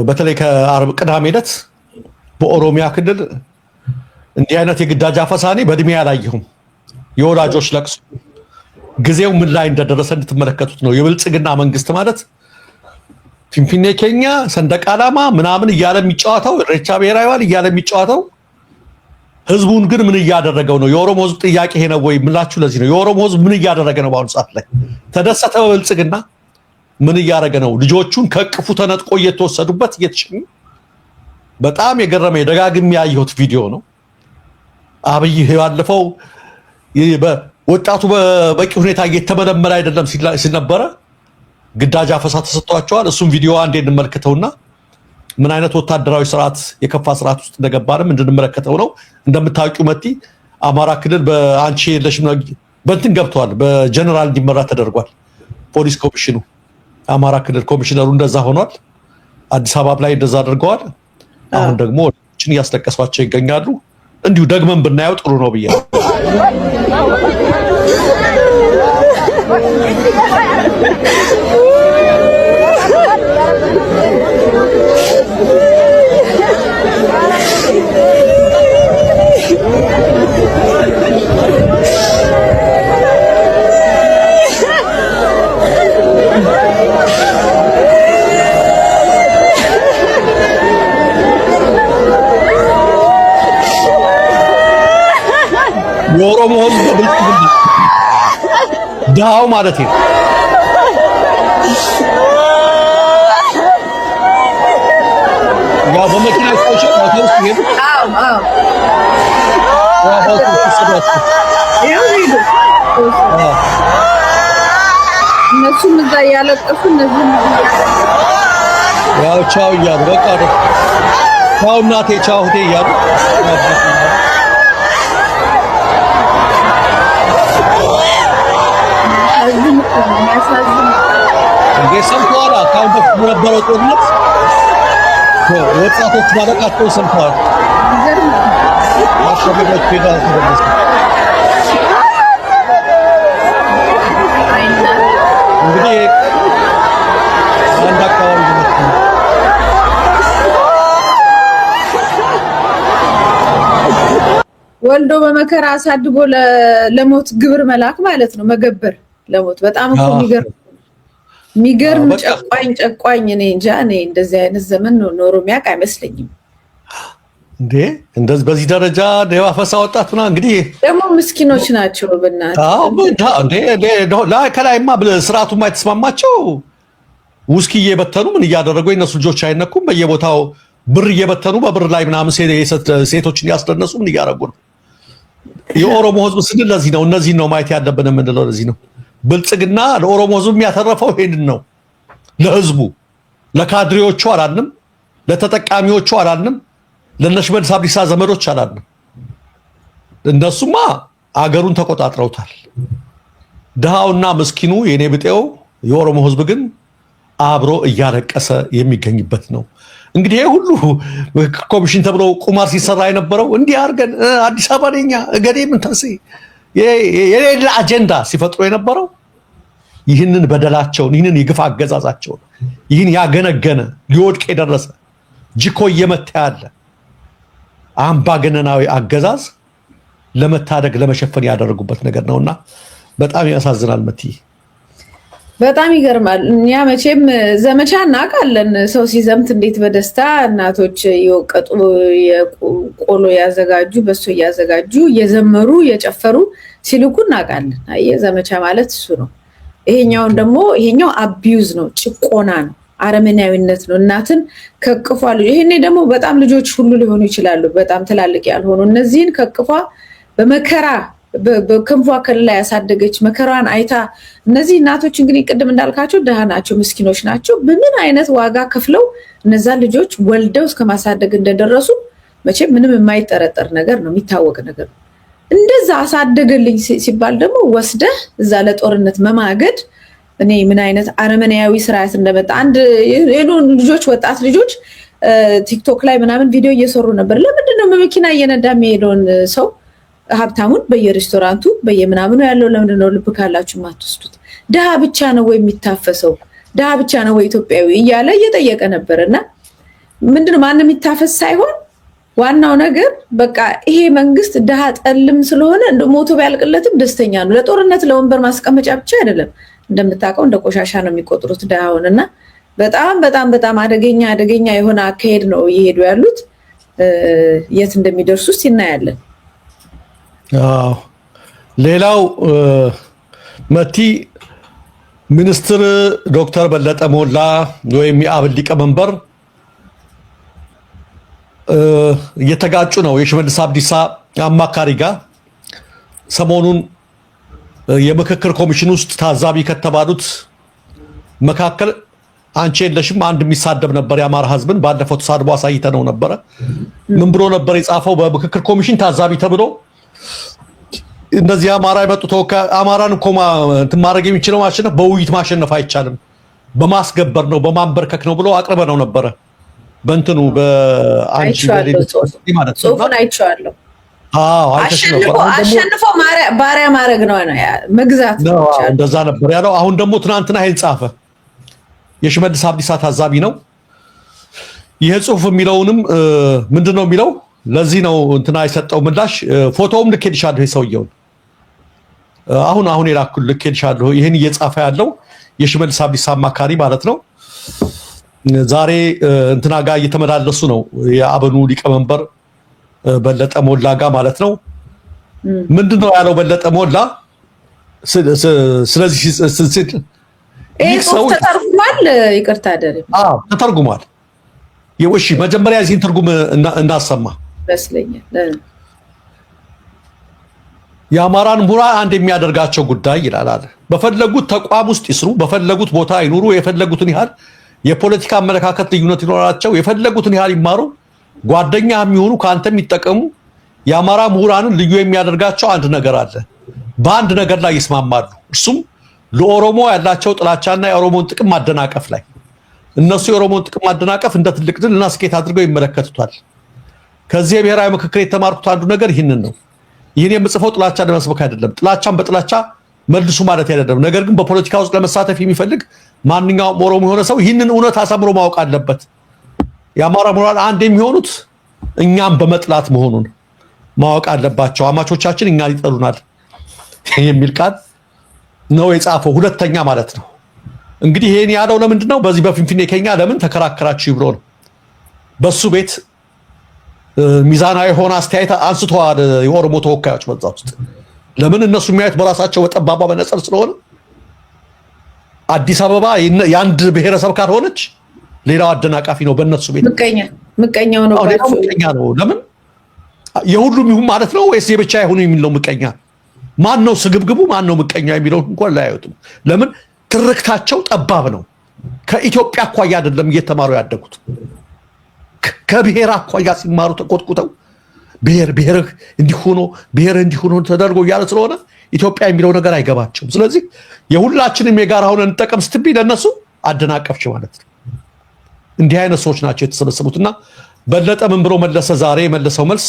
በተለይ ከአርብ ቅዳሜ ዕለት በኦሮሚያ ክልል እንዲህ አይነት የግዳጅ አፈሳኔ በእድሜ ያላየሁም። የወላጆች ለቅሶ ጊዜው ምን ላይ እንደደረሰ እንድትመለከቱት ነው። የብልጽግና መንግስት ማለት ፊንፊኔ ኬኛ ሰንደቅ ዓላማ ምናምን እያለ የሚጫወተው ኢሬቻ ብሔራዊ በዓል እያለ የሚጫወተው ህዝቡን ግን ምን እያደረገው ነው? የኦሮሞ ህዝብ ጥያቄ ይሄ ነው ወይ ምላችሁ? ለዚህ ነው የኦሮሞ ህዝብ ምን እያደረገ ነው? በአሁኑ ሰዓት ላይ ተደሰተ በብልጽግና ምን እያደረገ ነው? ልጆቹን ከቅፉ ተነጥቆ እየተወሰዱበት እየተሸኙ በጣም የገረመኝ ደጋግሜ ያየሁት ቪዲዮ ነው። አብይ ያለፈው ወጣቱ በበቂ ሁኔታ እየተመለመለ አይደለም ሲል ነበረ። ግዳጅ አፈሳ ተሰጥቷቸዋል። እሱም ቪዲዮ አንዴ እንመልከተውና ምን አይነት ወታደራዊ ስርዓት የከፋ ስርዓት ውስጥ እንደገባንም እንድንመለከተው ነው። እንደምታውቂው መቲ አማራ ክልል በአንቺ የለሽም በእንትን ገብተዋል። በጀነራል እንዲመራ ተደርጓል። ፖሊስ ኮሚሽኑ አማራ ክልል ኮሚሽነሩ እንደዛ ሆኗል። አዲስ አበባ ላይ እንደዛ አድርገዋል። አሁን ደግሞ ወጣቶችን እያስለቀሷቸው ይገኛሉ። እንዲሁ ደግመን ብናየው ጥሩ ነው ብዬ የኦሮሞ ህዝብ ብልጽግና ድሃው ማለት ነው። ያው በመኪና ይታወሻል አውቶቡስ ይሄዱ እነሱም እዛ ያለቀሱ እነዚህም ያው ቻው እያሉ በቃ ቻው እናቴ ቻው እህቴ እያሉ ሰምተዋል። አካውንት በነበረው ጦርነት ወጣቶች ማለቃቸው ሰምተዋል። አሸገሮች ሄደው ተደረሰ። እንግዲህ አንድ አካባቢ ወልዶ በመከራ አሳድጎ ለሞት ግብር መላክ ማለት ነው። መገበር ለሞት በጣም እኮ የሚገርም ጨቋኝ እኔ እንጃ። እኔ እንደዚህ አይነት ዘመን ኖሮ የሚያውቅ አይመስለኝም። እንዴ እንደዚህ በዚህ ደረጃ ደባፈሳ ወጣቱና እንግዲህ ደግሞ ምስኪኖች ናቸው። ከላይማ ስርዓቱ የማይተስማማቸው ውስኪ እየበተኑ ምን እያደረጉ የነሱ ልጆች አይነኩም። በየቦታው ብር እየበተኑ በብር ላይ ምናምን ሴቶችን ያስደነሱ ምን እያደረጉ ነው? የኦሮሞ ህዝብ ስንል ለዚህ ነው። እነዚህን ነው ማየት ያለብን የምንለው ለዚህ ነው። ብልጽግና ለኦሮሞ ህዝብ የሚያተረፈው ይሄንን ነው። ለህዝቡ ለካድሬዎቹ አላልንም፣ ለተጠቃሚዎቹ አላልንም፣ ለነሽመልስ አብዲሳ ዘመዶች አላልንም። እነሱማ አገሩን ተቆጣጥረውታል። ድሃውና ምስኪኑ የኔ ብጤው የኦሮሞ ህዝብ ግን አብሮ እያለቀሰ የሚገኝበት ነው። እንግዲህ ሁሉ ኮሚሽን ተብሎ ቁማር ሲሰራ የነበረው እንዲህ አድርገን አዲስ አበባ ለኛ እገዴ ምን ተንሴ የሌላ አጀንዳ ሲፈጥሩ የነበረው ይህንን በደላቸውን ይህንን የግፍ አገዛዛቸውን ይህን ያገነገነ ሊወድቅ የደረሰ ጅኮ እየመታ ያለ አምባገነናዊ አገዛዝ ለመታደግ ለመሸፈን ያደረጉበት ነገር ነውና በጣም ያሳዝናል። መቲ በጣም ይገርማል። እኛ መቼም ዘመቻ እናውቃለን። ሰው ሲዘምት እንዴት በደስታ እናቶች የወቀጡ የቆሎ ያዘጋጁ በሶ ያዘጋጁ እየዘመሩ የጨፈሩ ሲልኩ እናውቃለን። አየህ ዘመቻ ማለት እሱ ነው። ይሄኛው አቢዩዝ ነው፣ ጭቆና ነው፣ አረመናዊነት ነው። እናትን ከቅፏ ይሄኔ ደግሞ በጣም ልጆች ሁሉ ሊሆኑ ይችላሉ፣ በጣም ትላልቅ ያልሆኑ እነዚህን ከቅፏ በመከራ በክንፏ ከልላ ያሳደገች መከራን አይታ እነዚህ እናቶች እንግዲህ ቅድም እንዳልካቸው ደሃ ናቸው፣ ምስኪኖች ናቸው። በምን አይነት ዋጋ ከፍለው እነዛ ልጆች ወልደው እስከማሳደግ እንደደረሱ መቼም ምንም የማይጠረጠር ነገር ነው፣ የሚታወቅ ነገር ነው። እንደዛ አሳደገልኝ ሲባል ደግሞ ወስደህ እዛ ለጦርነት መማገድ እኔ ምን አይነት አረመናያዊ ስርዓት እንደመጣ አንድ ልጆች ወጣት ልጆች ቲክቶክ ላይ ምናምን ቪዲዮ እየሰሩ ነበር። ለምንድነው በመኪና እየነዳ የሚሄደውን ሰው ሀብታሙን በየሬስቶራንቱ በየምናምኑ ያለው ለምንድነው ልብ ካላችሁ ማትወስዱት? ድሃ ብቻ ነው ወይ የሚታፈሰው? ድሃ ብቻ ነው ወይ ኢትዮጵያዊ እያለ እየጠየቀ ነበርና ምንድነው ማንም ይታፈስ ሳይሆን ዋናው ነገር በቃ ይሄ መንግስት ድሃ ጠልም ስለሆነ እንደ ሞቶ ቢያልቅለትም ደስተኛ ነው። ለጦርነት ለወንበር ማስቀመጫ ብቻ አይደለም፣ እንደምታውቀው እንደ ቆሻሻ ነው የሚቆጥሩት ድሃውንና በጣም በጣም በጣም አደገኛ የሆነ አካሄድ ነው እየሄዱ ያሉት። የት እንደሚደርሱ እናያለን። አዎ ሌላው መቲ ሚኒስትር ዶክተር በለጠ ሞላ ወይም የአብን ሊቀመንበር እየተጋጩ ነው። የሽመልስ አብዲሳ አማካሪ ጋር ሰሞኑን የምክክር ኮሚሽን ውስጥ ታዛቢ ከተባሉት መካከል አንቺ የለሽም። አንድ የሚሳደብ ነበር የአማራ ህዝብን ባለፈው ተሳድቦ አሳይተነው ነበረ። ምን ብሎ ነበር የጻፈው? በምክክር ኮሚሽን ታዛቢ ተብሎ እነዚህ አማራ የመጡ ተወካይ አማራን እኮ እንትን ማድረግ የሚችለው ማሸነፍ በውይይት ማሸነፍ አይቻልም፣ በማስገበር ነው በማንበርከክ ነው ብሎ አቅርበነው ነበረ። በእንትኑ በአንቺ ማለት ነው ጽሁፉን አይቼዋለሁ። አሸንፎ ባሪያ ማድረግ ነው መግዛት ነው እንደዛ ነበር ያለው። አሁን ደግሞ ትናንትና ይሄን ጻፈ። የሽመልስ አብዲሳ ታዛቢ ነው። ይሄ ጽሁፍ የሚለውንም ምንድነው የሚለው? ለዚህ ነው እንትና የሰጠው ምላሽ። ፎቶውም ልኬልሻለሁ የሰውየውን አሁን የላኩል ልኬልሻለሁ። ይሄን እየጻፈ ያለው የሽመልስ አብዲሳ አማካሪ ማለት ነው። ዛሬ እንትና ጋር እየተመላለሱ ነው የአብኑ ሊቀመንበር በለጠ ሞላ ጋር ማለት ነው። ምንድነው ያለው በለጠ ሞላ? ስለዚህ ይህ ሰው ተተርጉሟል። ይቅርታ አደረኝ። ተተርጉሟል። እሺ መጀመሪያ እዚህን ትርጉም እናሰማ ይመስለኛል። የአማራን ምሁራን አንድ የሚያደርጋቸው ጉዳይ ይላል። በፈለጉት ተቋም ውስጥ ይስሩ፣ በፈለጉት ቦታ ይኑሩ፣ የፈለጉትን ያህል የፖለቲካ አመለካከት ልዩነት ይኖራቸው፣ የፈለጉትን ያህል ይማሩ፣ ጓደኛ የሚሆኑ ካንተ የሚጠቀሙ የአማራ ምሁራንን ልዩ የሚያደርጋቸው አንድ ነገር አለ። በአንድ ነገር ላይ ይስማማሉ። እሱም ለኦሮሞ ያላቸው ጥላቻና የኦሮሞን ጥቅም ማደናቀፍ ላይ። እነሱ የኦሮሞን ጥቅም ማደናቀፍ እንደ ትልቅ ድል እና ስኬት አድርገው ይመለከቱታል። ከዚህ የብሔራዊ ምክክር የተማርኩት አንዱ ነገር ይህንን ነው። ይህን የምጽፈው ጥላቻ ለመስበክ አይደለም፣ ጥላቻን በጥላቻ መልሱ ማለት አይደለም። ነገር ግን በፖለቲካ ውስጥ ለመሳተፍ የሚፈልግ ማንኛውም ኦሮሞ የሆነ ሰው ይህንን እውነት አሳምሮ ማወቅ አለበት። የአማራ ምሁራን አንድ የሚሆኑት እኛም በመጥላት መሆኑን ማወቅ አለባቸው። አማቾቻችን እኛ ይጠሉናል የሚል ቃል ነው የጻፈው። ሁለተኛ ማለት ነው እንግዲህ ይሄን ያለው ለምንድን ነው? በዚህ በፊንፊኔ ከኛ ለምን ተከራከራችሁ ብሎ ነው። በሱ ቤት ሚዛናዊ የሆነ አስተያየት አንስተዋል የኦሮሞ ተወካዮች በዛ ውስጥ። ለምን እነሱ የሚያዩት በራሳቸው በጠባባ መነጽር ስለሆነ አዲስ አበባ የአንድ ብሔረሰብ ካልሆነች ሌላው አደናቃፊ ነው። በእነሱ ቤት ምቀኛው ነው ምቀኛ ነው። ለምን የሁሉም ይሁን ማለት ነው ወይስ የብቻ ይሁን የሚለው ምቀኛ ማን ነው? ስግብግቡ ማን ነው? ምቀኛ የሚለው እንኳን ላያዩትም። ለምን ትርክታቸው ጠባብ ነው። ከኢትዮጵያ አኳያ አይደለም እየተማሩ ያደጉት። ከብሔር አኳያ ሲማሩ ተቆጥቁተው ብሔር እንዲሆኖ ተደርጎ እያለ ስለሆነ ኢትዮጵያ የሚለው ነገር አይገባቸውም። ስለዚህ የሁላችንም የጋራ ሆነን እንጠቀም ስትብይ ለነሱ አደናቀፍች ማለት ነው። እንዲህ አይነት ሰዎች ናቸው የተሰበሰቡትና በለጠ ምን ብሎ መለሰ? ዛሬ የመለሰው መልስ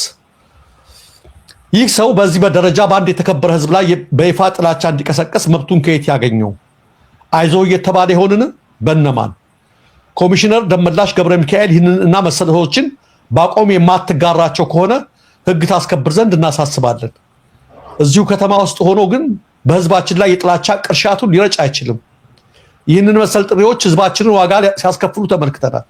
ይህ ሰው በዚህ በደረጃ በአንድ የተከበረ ህዝብ ላይ በይፋ ጥላቻ እንዲቀሰቀስ መብቱን ከየት ያገኘው? አይዞ እየተባለ ይሆንን? በነማን? ኮሚሽነር ደመላሽ ገብረ ሚካኤል ይህንን እና መሰሎችን ባቆም የማትጋራቸው ከሆነ ህግ ታስከብር ዘንድ እናሳስባለን። እዚሁ ከተማ ውስጥ ሆኖ ግን በህዝባችን ላይ የጥላቻ ቅርሻቱን ሊረጭ አይችልም። ይህንን መሰል ጥሪዎች ህዝባችንን ዋጋ ሲያስከፍሉ ተመልክተናል።